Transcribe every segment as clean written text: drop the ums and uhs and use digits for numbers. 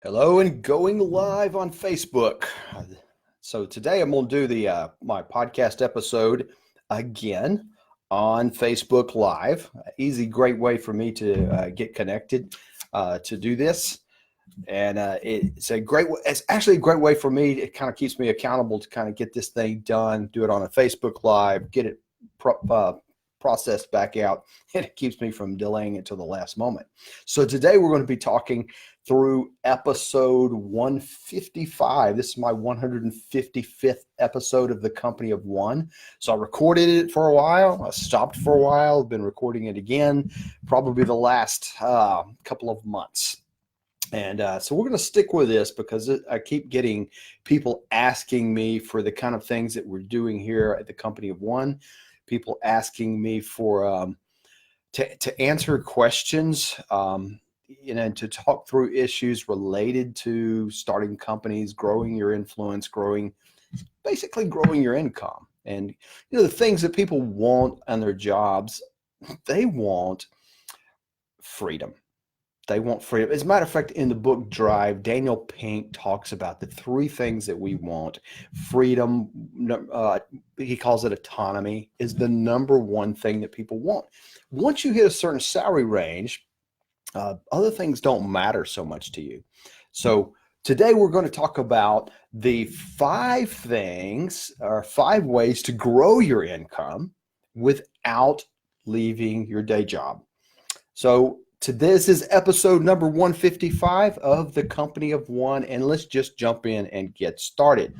Hello and going live on Facebook. So today I'm going to do the my podcast episode again on Facebook Live. Easy, great way for me to get connected to do this, and it's a great. It's actually a great way for me. It kind of keeps me accountable to kind of get this thing done. Do it on a Facebook Live. Get it processed back out, and it keeps me from delaying it till the last moment. So today we're going to be talking through episode 155. This is my 155th episode of the Company of One. So I recorded it for a while. I stopped for a while. I've been recording it again, probably the last couple of months. And so we're going to stick with this because I keep getting people asking me for the kind of things that we're doing here at the Company of One. People asking me for to answer questions, and to talk through issues related to starting companies, growing your influence, basically growing your income. And the things that people want on their jobs, they want freedom. They want freedom. As a matter of fact, in the book Drive, Daniel Pink talks about the three things that we want. Freedom, he calls it autonomy, is the number one thing that people want. Once you hit a certain salary range, other things don't matter so much to you. So today we're going to talk about the 5 things or 5 ways to grow your income without leaving your day job. So this is episode number 155 of the Company of One, and let's just jump in and get started.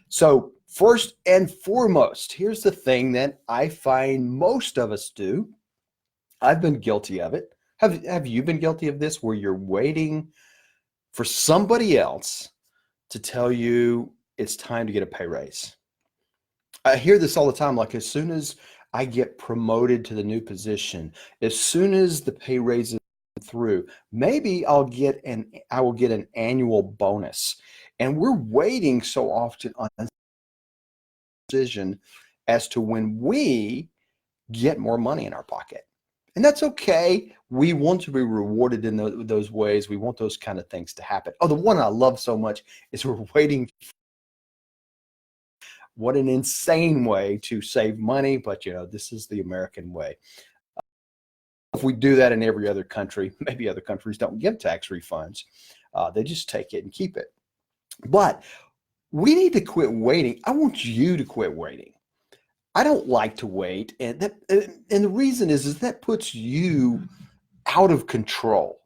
So first and foremost, here's the thing that I find most of us do. I've been guilty of it. Have you been guilty of this, where you're waiting for somebody else to tell you it's time to get a pay raise? I hear this all the time, like as soon as I get promoted to the new position, as soon as the pay raise is through, maybe I will get an annual bonus. And we're waiting so often on a decision as to when we get more money in our pocket. And that's okay. We want to be rewarded in those ways. We want those kind of things to happen. Oh, the one I love so much is we're waiting. What an insane way to save money, but this is the American way. If we do that in every other country, maybe other countries don't give tax refunds. They just take it and keep it. But we need to quit waiting. I want you to quit waiting. I don't like to wait, and the reason is that puts you out of control.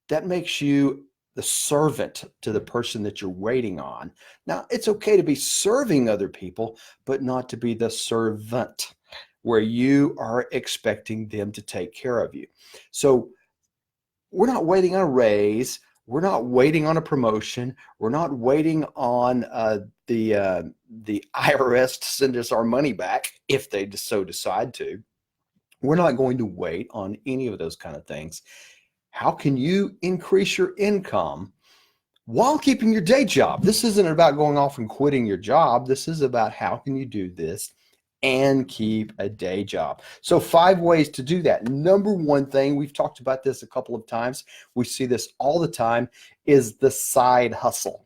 That makes you the servant to the person that you're waiting on. Now, it's okay to be serving other people, but not to be the servant, where you are expecting them to take care of you. So we're not waiting on a raise. We're not waiting on a promotion. We're not waiting on the IRS to send us our money back if they so decide to. We're not going to wait on any of those kind of things. How can you increase your income while keeping your day job? This isn't about going off and quitting your job. This is about how can you do this and keep a day job. So 5 ways to do that. Number one thing, we've talked about this a couple of times, we see this all the time, is the side hustle.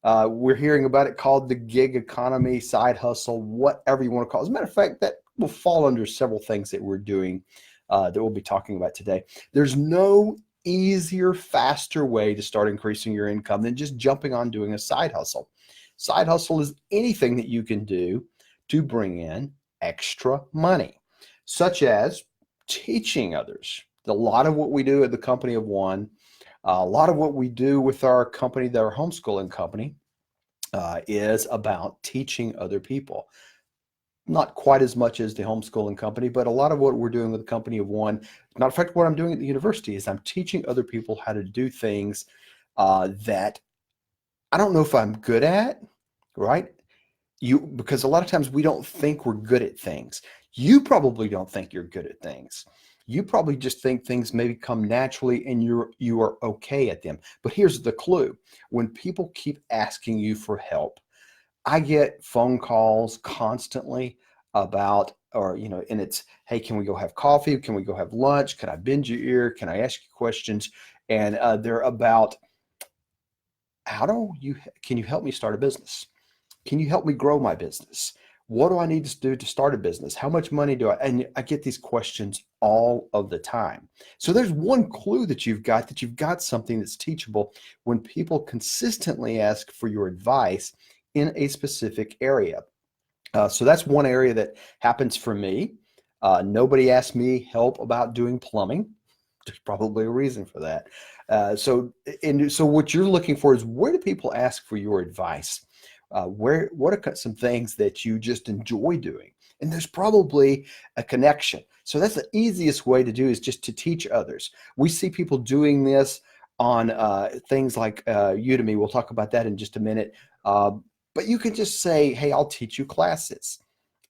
We're hearing about it called the gig economy, side hustle, whatever you want to call it. As a matter of fact, that will fall under several things that we're doing that we'll be talking about today. There's no easier, faster way to start increasing your income than just jumping on doing a side hustle. Side hustle is anything that you can do to bring in extra money, such as teaching others. A lot of what we do at the Company of One, a lot of what we do with our company, our homeschooling company, is about teaching other people. Not quite as much as the homeschooling company, but a lot of what we're doing with the Company of One, matter of fact, what I'm doing at the university is I'm teaching other people how to do things that I don't know if I'm good at, right? Because a lot of times we don't think we're good at things. You probably don't think you're good at things. You probably just think things maybe come naturally and you are okay at them. But here's the clue. When people keep asking you for help, I get phone calls constantly about, and it's, hey, can we go have coffee? Can we go have lunch? Can I bend your ear? Can I ask you questions? And they're about can you help me start a business? Can you help me grow my business? What do I need to do to start a business? How much money do I? And I get these questions all of the time. So there's one clue that you've got something that's teachable when people consistently ask for your advice in a specific area. So that's one area that happens for me. Nobody asked me help about doing plumbing. There's probably a reason for that. So what you're looking for is, where do people ask for your advice? What are some things that you just enjoy doing? And there's probably a connection. So that's the easiest way to do, is just to teach others. We see people doing this on things like Udemy. We'll talk about that in just a minute. But you can just say, hey, I'll teach you classes.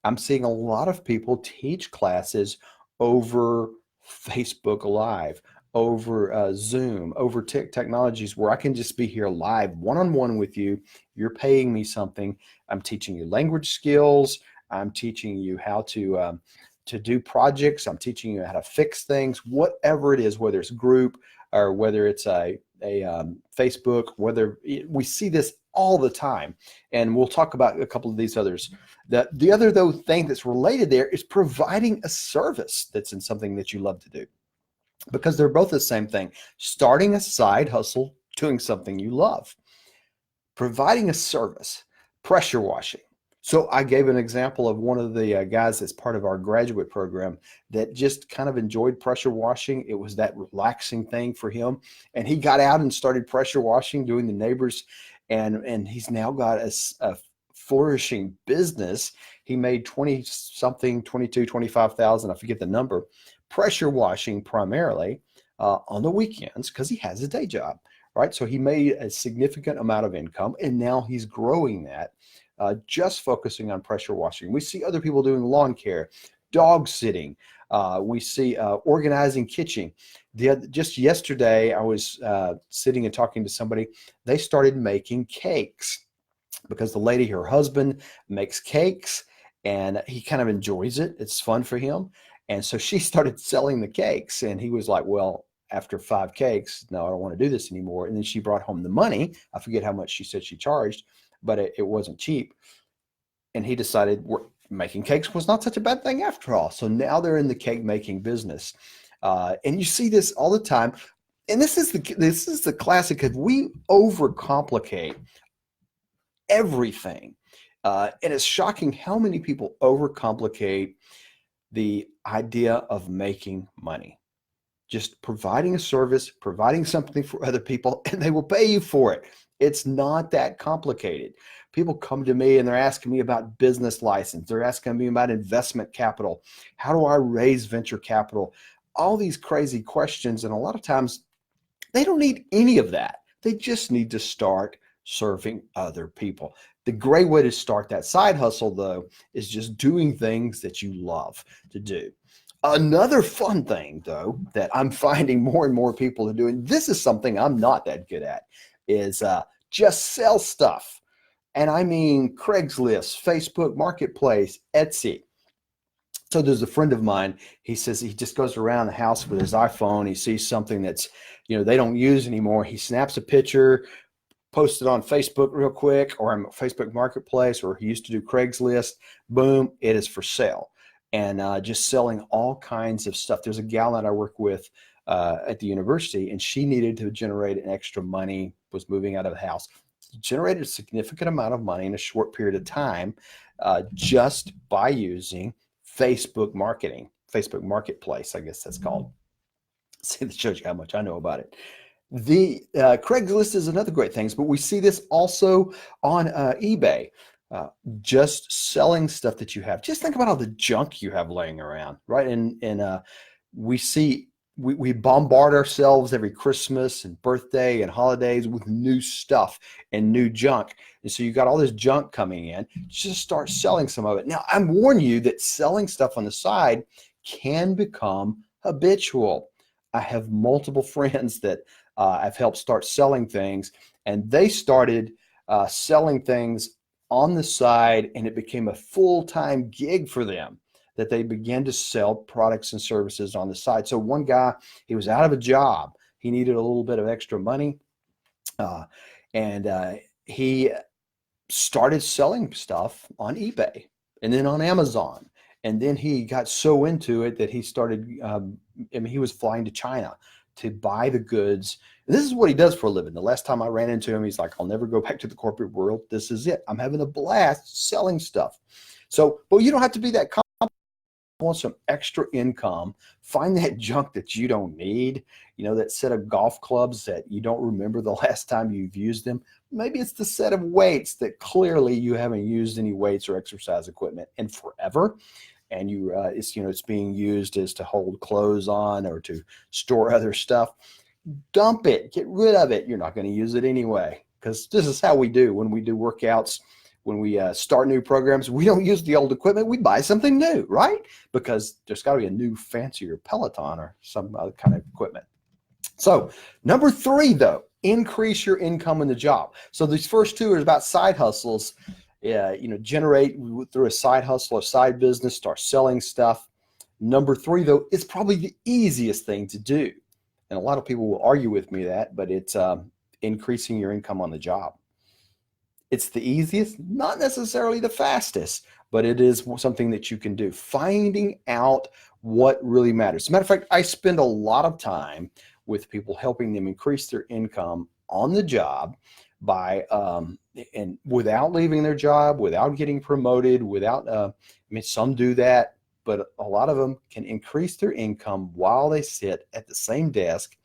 I'm seeing a lot of people teach classes over Facebook Live, over Zoom, over technologies where I can just be here live, one-on-one with you. You're paying me something. I'm teaching you language skills. I'm teaching you how to do projects. I'm teaching you how to fix things, whatever it is, whether it's group or whether it's a Facebook, whether we see this all the time. And we'll talk about a couple of these others. The other though thing that's related there is providing a service that's in something that you love to do, because they're both the same thing. Starting a side hustle, doing something you love, providing a service, pressure washing. So I gave an example of one of the guys that's part of our graduate program that just kind of enjoyed pressure washing. It was that relaxing thing for him. And he got out and started pressure washing, doing the neighbors. And he's now got a flourishing business. He made 20 something, 22, 25,000, I forget the number, pressure washing primarily on the weekends, because he has a day job, right? So he made a significant amount of income, and now he's growing that, just focusing on pressure washing. We see other people doing lawn care, dog sitting. We see organizing kitchen. Just yesterday, I was sitting and talking to somebody. They started making cakes because the lady, her husband, makes cakes, and he kind of enjoys it. It's fun for him. And so she started selling the cakes, and he was like, well, after 5 cakes, no, I don't want to do this anymore. And then she brought home the money. I forget how much she said she charged, but it wasn't cheap. And he decided making cakes was not such a bad thing after all. So now they're in the cake making business. And you see this all the time. And this is the classic of, we overcomplicate everything. And it's shocking how many people overcomplicate the idea of making money. Just providing a service, providing something for other people, and they will pay you for it. It's not that complicated. People come to me and they're asking me about business license. They're asking me about investment capital. How do I raise venture capital? All these crazy questions. And a lot of times they don't need any of that. They just need to start serving other people. The great way to start that side hustle, though, is just doing things that you love to do. Another fun thing, though, that I'm finding more and more people are doing, this is something I'm not that good at, is just sell stuff. And I mean Craigslist, Facebook Marketplace, Etsy. So there's a friend of mine, he says he just goes around the house with his iPhone. He sees something that's, they don't use anymore. He snaps a picture, posts it on Facebook real quick, or on Facebook Marketplace, or he used to do Craigslist. Boom, it is for sale. And just selling all kinds of stuff. There's a gal that I work with at the university, and she needed to generate an extra money, was moving out of the house, generated a significant amount of money in a short period of time just by using Facebook marketing, Facebook Marketplace, I guess that's called. See, that shows you how much I know about it. The Craigslist is another great thing, but we see this also on eBay. Just selling stuff that you have. Just think about all the junk you have laying around, right? And we bombard ourselves every Christmas and birthday and holidays with new stuff and new junk. And so you got all this junk coming in. Just start selling some of it. Now, I warn you that selling stuff on the side can become habitual. I have multiple friends that I've helped start selling things, and they started selling things on the side, and it became a full-time gig for them, that they began to sell products and services on the side. So one guy, he was out of a job. He needed a little bit of extra money. And he started selling stuff on eBay and then on Amazon. And then he got so into it that he started, he was flying to China to buy the goods. And this is what he does for a living. The last time I ran into him, he's like, I'll never go back to the corporate world. This is it. I'm having a blast selling stuff. So, but you don't have to be that want some extra income, find that junk that you don't need, that set of golf clubs that you don't remember the last time you've used them. Maybe it's the set of weights that clearly you haven't used any weights or exercise equipment in forever. And it's being used as to hold clothes on or to store other stuff. Dump it, get rid of it. You're not going to use it anyway, because this is how we do when we do workouts. When we start new programs, we don't use the old equipment. We buy something new, right? Because there's got to be a new, fancier Peloton or some other kind of equipment. So number 3, though, increase your income in the job. So these first 2 are about side hustles. Generate through a side hustle or side business, start selling stuff. Number 3, though, is probably the easiest thing to do. And a lot of people will argue with me but it's increasing your income on the job. It's the easiest, not necessarily the fastest, but it is something that you can do. Finding out what really matters. As a matter of fact, I spend a lot of time with people helping them increase their income on the job by and without leaving their job, without getting promoted, some do that, but a lot of them can increase their income while they sit at the same desk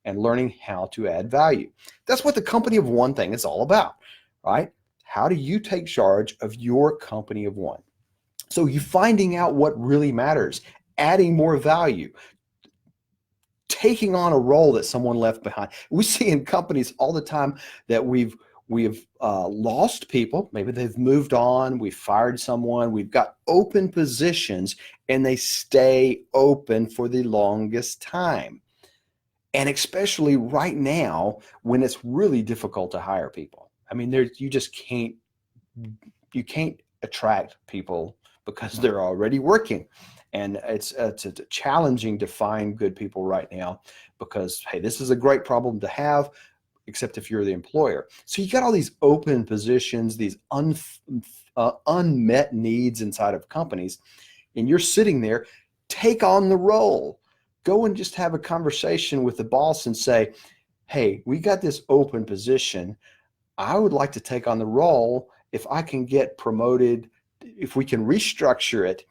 and learning how to add value. That's what the Company of One thing is all about. Right? How do you take charge of your company of one? So you finding out what really matters, adding more value, taking on a role that someone left behind. We see in companies all the time that we've lost people. Maybe they've moved on. We've fired someone. We've got open positions, and they stay open for the longest time. And especially right now when it's really difficult to hire people. I mean, you can't attract people because they're already working. And it's challenging to find good people right now because, hey, this is a great problem to have, except if you're the employer. So you got all these open positions, these unmet needs inside of companies, and you're sitting there, take on the role. Go and just have a conversation with the boss and say, hey, we got this open position. I would like to take on the role if I can get promoted, if we can restructure it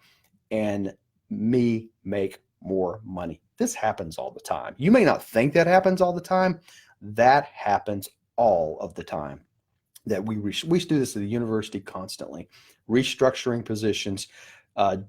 and me make more money. This happens all the time. You may not think that happens all the time. That happens all of the time. That we do this at the university constantly, restructuring positions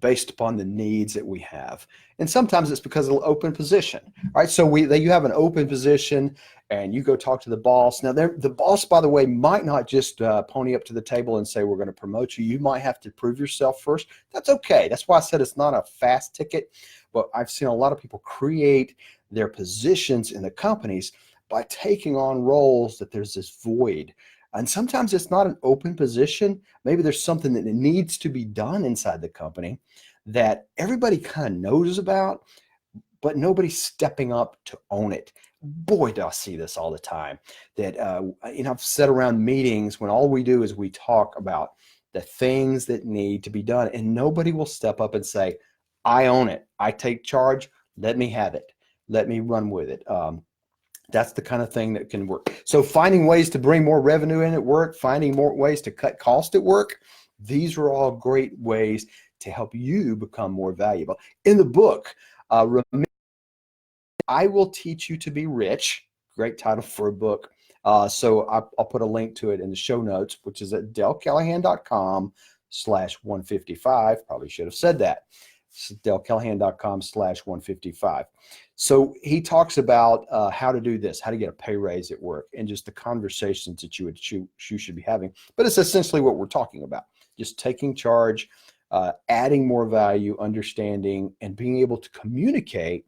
based upon the needs that we have. And sometimes it's because of an open position, right? So you have an open position and you go talk to the boss. Now, the boss, by the way, might not just pony up to the table and say, we're going to promote you. You might have to prove yourself first. That's okay. That's why I said it's not a fast ticket. But I've seen a lot of people create their positions in the companies by taking on roles that there's this void. And sometimes it's not an open position. Maybe there's something that needs to be done inside the company that everybody kind of knows about, but nobody's stepping up to own it. Boy, do I see this all the time. That I've sat around meetings when all we do is we talk about the things that need to be done, and nobody will step up and say, I own it. I take charge. Let me have it. Let me run with it. That's the kind of thing that can work. So finding ways to bring more revenue in at work, finding more ways to cut cost at work, these are all great ways to help you become more valuable. In the book, I Will Teach You to Be Rich, great title for a book. So I'll put a link to it in the show notes, which is at DaleCallahan.com/155. Probably should have said that. DaleCallahan.com/155. So he talks about how to do this, how to get a pay raise at work, and just the conversations that you should be having. But it's essentially what we're talking about, just taking charge, adding more value, understanding, and being able to communicate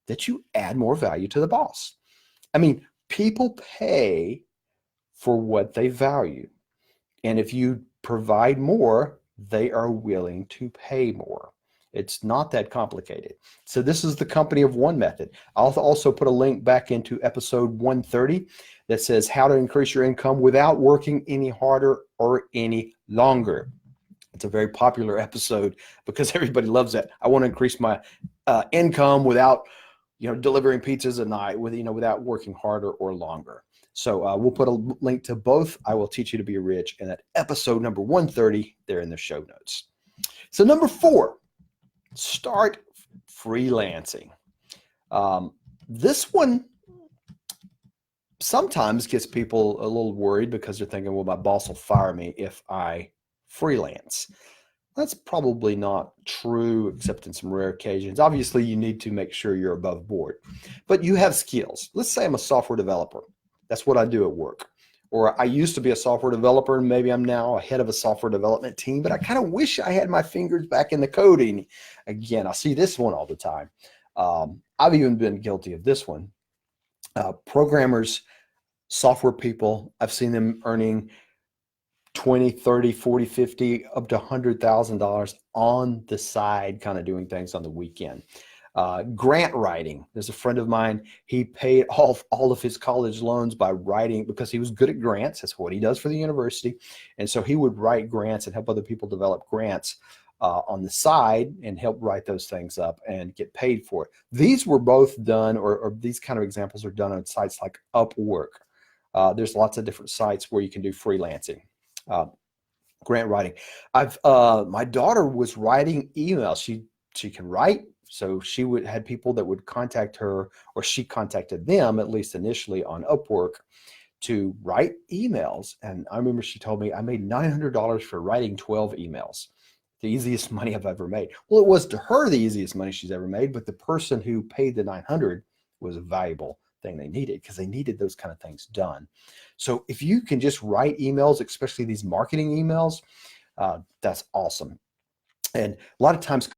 that you add more value to the boss. I mean, people pay for what they value. And if you provide more, they are willing to pay more. It's not that complicated. So this is the Company of One method. I'll also put a link back into episode 130. that says how to increase your income without working any harder or any longer. It's a very popular episode because everybody loves that. I want to increase my income without, delivering pizzas at night without working harder or longer. So we'll put a link to both. I Will Teach You to Be Rich, and that episode number 130 there in the show notes. So number 4, start freelancing. This one sometimes gets people a little worried because they're thinking, well, my boss will fire me if I freelance. That's probably not true, except in some rare occasions. Obviously, you need to make sure you're above board, but you have skills. Let's say I'm a software developer. That's what I do at work. Or I used to be a software developer, and maybe I'm now a head of a software development team, but I kind of wish I had my fingers back in the coding. Again, I see this one all the time. I've even been guilty of this one. Programmers, software people, I've seen them earning 20, 30, 40, 50, up to $100,000 on the side, kind of doing things on the weekend. Grant writing. There's a friend of mine, he paid off all of his college loans by writing because he was good at grants. That's what he does for the university. And so he would write grants and help other people develop grants on the side and help write those things up and get paid for it. These were both done, or these kind of examples are done on sites like Upwork. There's lots of different sites where you can do freelancing. Grant writing. My daughter was writing emails. She can write, so she had people that would contact her, or she contacted them, at least initially, on Upwork to write emails. And I remember she told me, I made $900 for writing 12 emails. The easiest money I've ever made. Well, it was to her the easiest money she's ever made, but the person who paid the $900 was a valuable thing they needed, because they needed those kind of things done. So if you can just write emails, especially these marketing emails, that's awesome. And a lot of times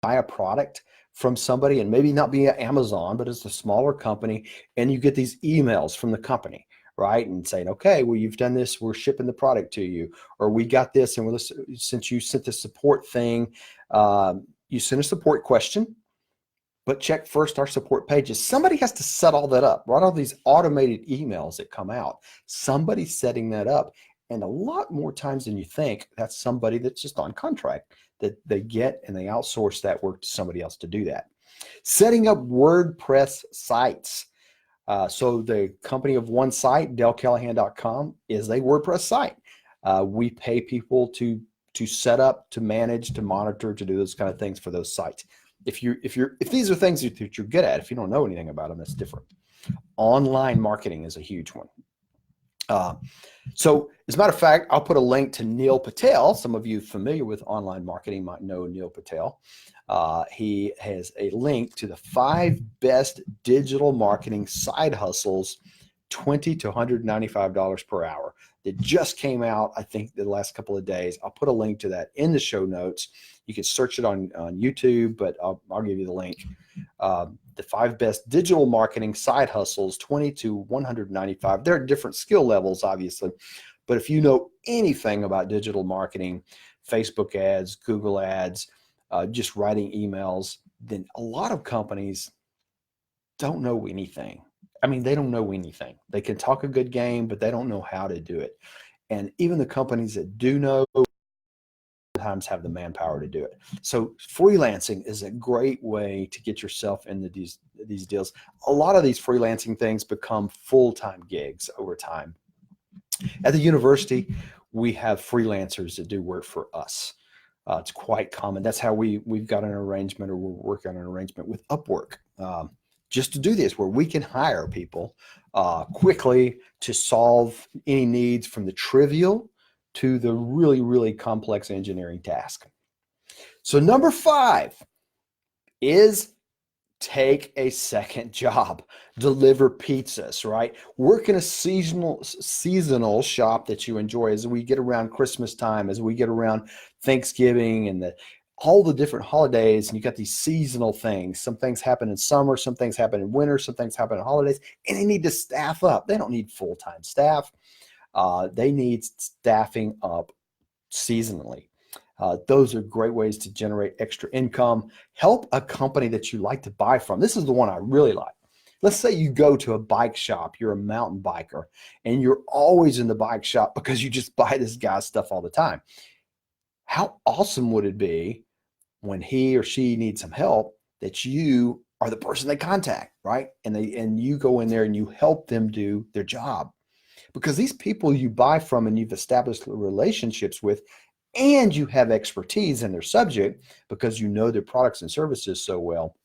buy a product from somebody, and maybe not be at Amazon, but it's a smaller company, and you get these emails from the company, right? And saying, okay, well, you've done this, we're shipping the product to you, or we got this, and since you sent the support thing, you sent a support question, but check first our support pages. Somebody has to set all that up, right? All these automated emails that come out, somebody's setting that up. And a lot more times than you think, that's somebody that's just on contract that they get, and they outsource that work to somebody else to do that. Setting up WordPress sites. So the company of one site, DaleCallahan.com, is a WordPress site. We pay people to set up, to manage, to monitor, to do those kind of things for those sites. If these are things that you're good at, if you don't know anything about them, that's different. Online marketing is a huge one. So as a matter of fact, I'll put a link to Neil Patel. Some of you familiar with online marketing might know Neil Patel. He has a link to the 5 best digital marketing side hustles, $20 to $195 per hour, that just came out, I think, the last couple of days. I'll put a link to that in the show notes. You can search it on YouTube, but I'll give you the link. The 5 best digital marketing side hustles, $20 to $195. There are different skill levels, obviously, but if you know anything about digital marketing, Facebook ads, Google ads, just writing emails, then a lot of companies don't know anything. I mean, they don't know anything. They can talk a good game, but they don't know how to do it. And even the companies that do know sometimes have the manpower to do it. So freelancing is a great way to get yourself into these deals. A lot of these freelancing things become full-time gigs over time. At the university, we have freelancers that do work for us. It's quite common. That's how we've got an arrangement, or we're working on an arrangement with Upwork, just to do this, where we can hire people quickly to solve any needs, from the trivial to the really, really complex engineering task. So number 5 is take a second job. Deliver pizzas, right? Work in a seasonal shop that you enjoy. As we get around Christmas time, as we get around Thanksgiving and all the different holidays, and you got these seasonal things. Some things happen in summer, some things happen in winter, some things happen in holidays, and they need to staff up. They don't need full-time staff. They need staffing up seasonally. Those are great ways to generate extra income. Help a company that you like to buy from. This is the one I really like. Let's say you go to a bike shop, you're a mountain biker, and you're always in the bike shop because you just buy this guy's stuff all the time. How awesome would it be when he or she needs some help that you are the person they contact, right? And you go in there and you help them do their job. Because these people you buy from and you've established relationships with, and you have expertise in their subject because you know their products and services so well,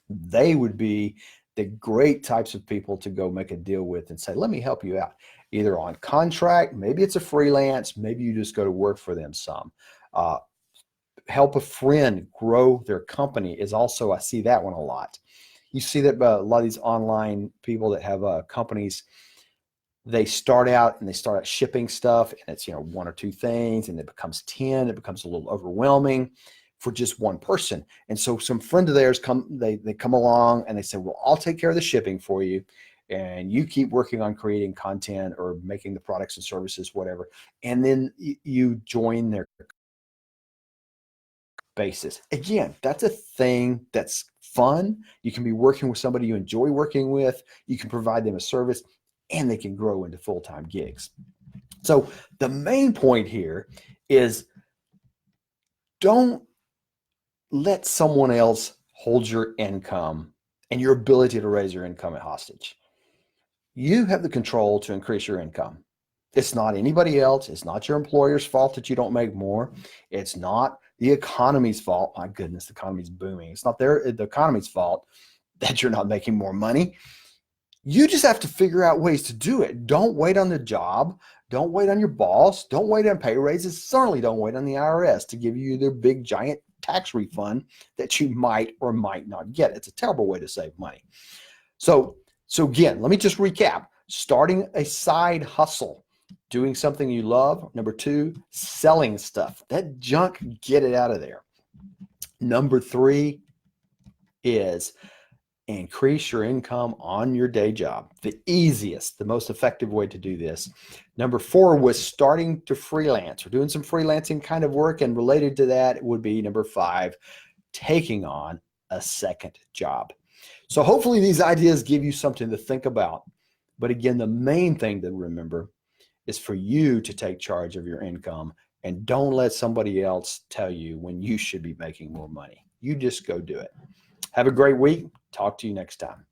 they would be the great types of people to go make a deal with and say, let me help you out, either on contract, maybe it's a freelance, maybe you just go to work for them some. Help a friend grow their company is also, I see that one a lot. You see that a lot of these online people that have companies, they start out and they start out shipping stuff, and it's, one or two things, and it becomes 10, it becomes a little overwhelming for just one person. And so some friend of theirs they come along and they say, well, I'll take care of the shipping for you, and you keep working on creating content or making the products and services, whatever. And then you join their basis. Again, that's a thing that's fun. You can be working with somebody you enjoy working with. You can provide them a service, and they can grow into full-time gigs. So the main point here is, don't let someone else hold your income and your ability to raise your income at hostage. You have the control to increase your income. It's not anybody else. It's not your employer's fault that you don't make more. It's not the economy's fault. My goodness, the economy's booming. It's not the economy's fault that you're not making more money. You just have to figure out ways to do it. Don't wait on the job. Don't wait on your boss. Don't wait on pay raises. Certainly don't wait on the IRS to give you their big giant tax refund that you might or might not get. It's a terrible way to save money. So again, let me just recap. Starting a side hustle, doing something you love. Number 2, selling stuff. That junk, get it out of there. Number 3 is increase your income on your day job. The easiest, the most effective way to do this. Number 4 was starting to freelance or doing some freelancing kind of work. And related to that would be number 5, taking on a second job. So hopefully these ideas give you something to think about. But again, the main thing to remember is for you to take charge of your income, and don't let somebody else tell you when you should be making more money. You just go do it. Have a great week. Talk to you next time.